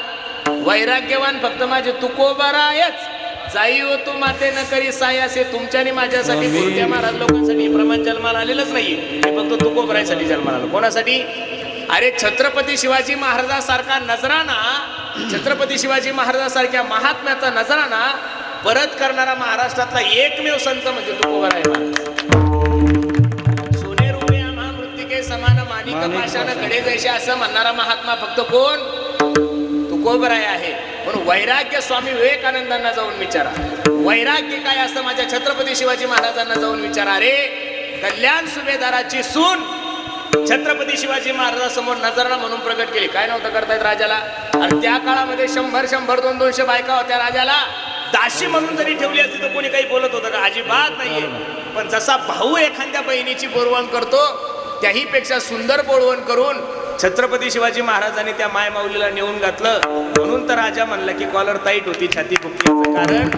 वैराग्यवान फक्त माझे तुकोबरायच. जाई होतो माते न करी सायासे. तुमच्या आणि माझ्यासाठी गुरुदेव महाराज लोकांसाठी प्रमाण जन्माला आलेलंच नाहीये. हे फक्त तुकोबरायसाठी जन्माला आलं. कोणासाठी? अरे छत्रपती शिवाजी महाराजांसारखा नजराना, छत्रपती शिवाजी महाराजांसारख्या महात्म्याचा नजराना परत करणारा महाराष्ट्रातला एकमेव संत म्हणजे तुकोबराय महाराज. सोने रुपये आम्हा मृत्तिके समान माणिक पाशानं कडे जैसे असं म्हणणारा महात्मा फक्त कोण? तुकोबराय आहे. म्हणून वैराग्य स्वामी विवेकानंदांना जाऊन विचारा, वैराग्य काय असतं माझ्या छत्रपती शिवाजी महाराजांना जाऊन विचारा. रे कल्याण सुभेदाराची सून छत्रपती शिवाजी महाराजांसमोर नजराना म्हणून प्रकट केली. काय नव्हतं करतायत राजाला? आणि त्या काळामध्ये 100 200 बायका होत्या. राजाला दाशी म्हणून जरी ठेवली असती तर कोणी काही बोलत होतं का? अजिबात नाहीये. पण जसा भाऊ एखाद्या बहिणीची बोरवण करतो त्याही पेक्षा सुंदर बोरवण करून छत्रपती शिवाजी महाराजांनी त्या माय माऊलीला नेऊन घातलं. म्हणून तर राजा म्हणला की कॉलर टाईट होती, छाती फुगली. कारण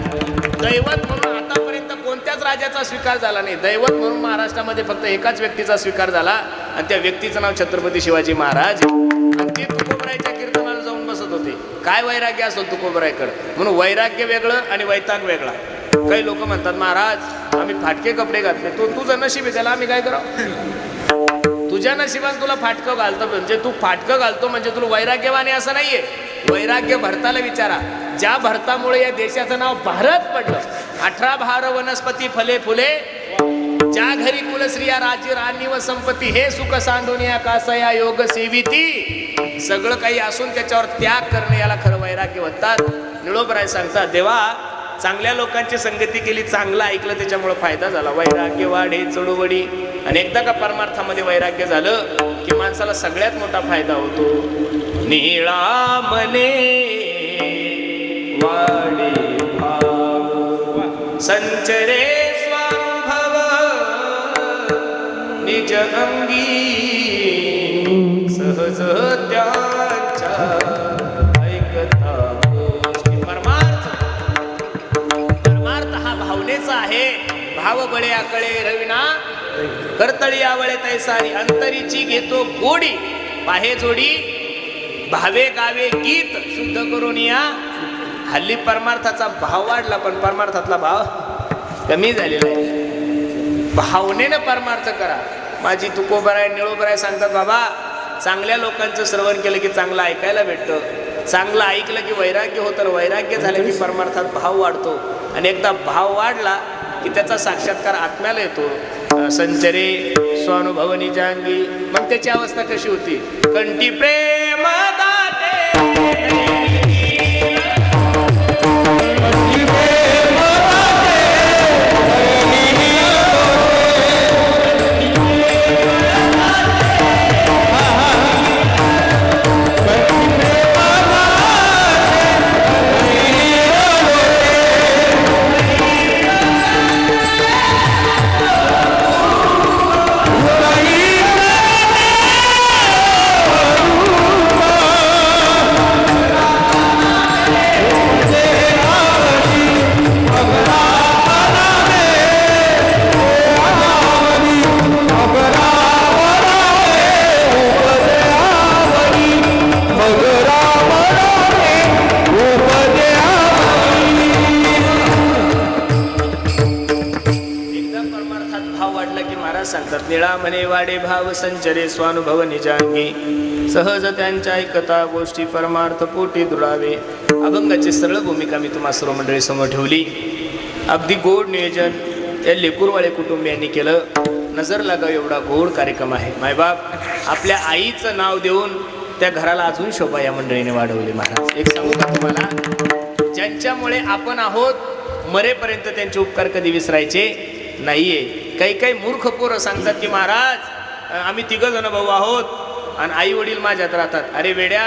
दैवत म्हणून आतापर्यंत कोणत्याच राजाचा स्वीकार झाला नाही. दैवत म्हणून महाराष्ट्रामध्ये फक्त एकाच व्यक्तीचा स्वीकार झाला आणि त्या व्यक्तीचं नाव छत्रपती शिवाजी महाराज. आणि ते तुकोबरायच्या कीर्तनाला जाऊन बसत होते. काय वैराग्य असेल तुकोबरायकडं? म्हणून वैराग्य वेगळं आणि वैताग वेगळा. काही लोक म्हणतात महाराज आम्ही फाटके कपडे घातले. तो तुझं नशीब आहे, त्याला आम्ही काय करावं? तुझ्या नशिबात तुला फाटकं घालतो म्हणजे तू फाटकं घालतो म्हणजे तुला वैराग्यवान आहे असं नाहीये. वैराग्य भरताला विचारा. ज्या भरतामुळे या देशाचं नाव भारत पडलं. 18 भार वनस्पती फले फुले, ज्या घरी कुलश्रिया राजी राणी व संपत्ती, हे सुख सांडून कासया योग सेविती. सगळं काही असून त्याच्यावर त्याग करणे याला खरं वैराग्य म्हणतात. निळोबराय सांगतात, देवा चांगल्या लोकांची संगती केली, चांगलं ऐकलं, त्याच्यामुळे फायदा झाला. वैराग्य वाढे चढूवडी. आणि एकदा का परमार्थामध्ये वैराग्य झालं की माणसाला सगळ्यात मोठा फायदा होतो. निळा मने वाडे भाव, संचरे स्वानुभव निज अंगी, सहज त्यांच्या ऐकता गोष्टी. परमार्थ हा भावनेचा आहे. भाव बळे आकळे रविना करतळी आवळे तैसारी, अंतरीची घेतो गोडी, पाहे जोडी भावे गावे गीत शुद्ध करून या. हल्ली परमार्थाचा भाव वाढला पण परमार्थातला भाव कमी झालेला आहे. भावनेनं परमार्थ करा. माझी तुकोबराय निळोबराय सांगतात, बाबा चांगल्या लोकांचं श्रवण केलं की चांगलं ऐकायला भेटतं, चांगलं ऐकलं की वैराग्य होतं, वैराग्य झालं की परमार्थात भाव वाढतो. आणि एकदा भाव वाढला की त्याचा साक्षात्कार आत्म्याला येतो. संचरे स्वानुभव निजांगी. मग त्याची अवस्था कशी होती? कंठी प्रेम दाते, महाराज सांगतात, निळा म्हणे वाडे भाव संचरे स्वानुभव निजांगी, सहज त्यांच्या ऐकता गोष्टी परमार्थ पोटी दुरावे. अभंगाची सरळ भूमिका मी तुम्हा सर्व मंडळी समोर ठेवली. अगदी गोड नियोजन या लेकूरवाळे कुटुंबियांनी केलं. नजर लागाव एवढा गोड कार्यक्रम आहे. मायबाप आपल्या आईचं नाव देऊन त्या घराला अजून शोभा या मंडळीने वाढवली. महाराज एक सांगू का तुम्हाला, ज्यांच्यामुळे आपण आहोत, मरेपर्यंत त्यांचे उपकार कधी विसरायचे नाहीये. काही मूर्ख पोरं सांगतात की महाराज आम्ही तिघं जण भाऊ आहोत आणि आई वडील माझ्यात राहतात. अरे वेड्या,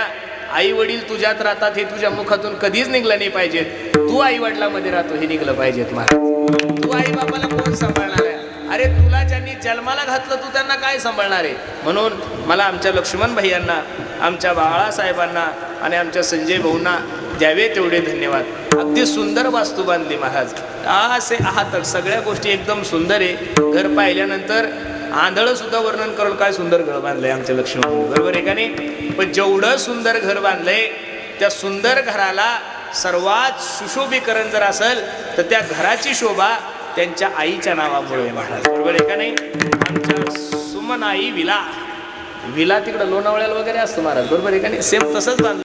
आई वडील तुझ्यात राहतात हे तुझ्या मुखातून कधीच निघलं नाही पाहिजेत. तू आई वडिलांमध्ये राहतो हे निघलं पाहिजेत. महाराज तू आई बापाला कोण सांभाळणार आहे? अरे तुला ज्यांनी जन्माला घातलं तू त्यांना काय सांभाळणार आहे? म्हणून मला आमच्या लक्ष्मण भैयांना, आमच्या बाळासाहेबांना आणि आमच्या संजय भाऊंना द्यावे तेवढे धन्यवाद. अगदी सुंदर वास्तू बांधली महाराज. असे आहात सगळ्या गोष्टी एकदम सुंदर आहे. घर पाहिल्यानंतर आंधळं सुद्धा वर्णन करेल काय सुंदर घर बांधलंय आमच्या लक्ष्मण, बरोबर आहे का नाही? पण जेवढं सुंदर घर बांधलंय त्या सुंदर घराला सर्वात सुशोभीकरण जर असेल तर त्या घराची शोभा त्यांच्या आईच्या नावामुळे महाराज, बरोबर आहे का नाही? आमच्या सुमन आई विला तिकडं लोणावळ्याला वगैरे असतं महाराज, बरोबर आहे का नाही? सेम तसंच बांधलं.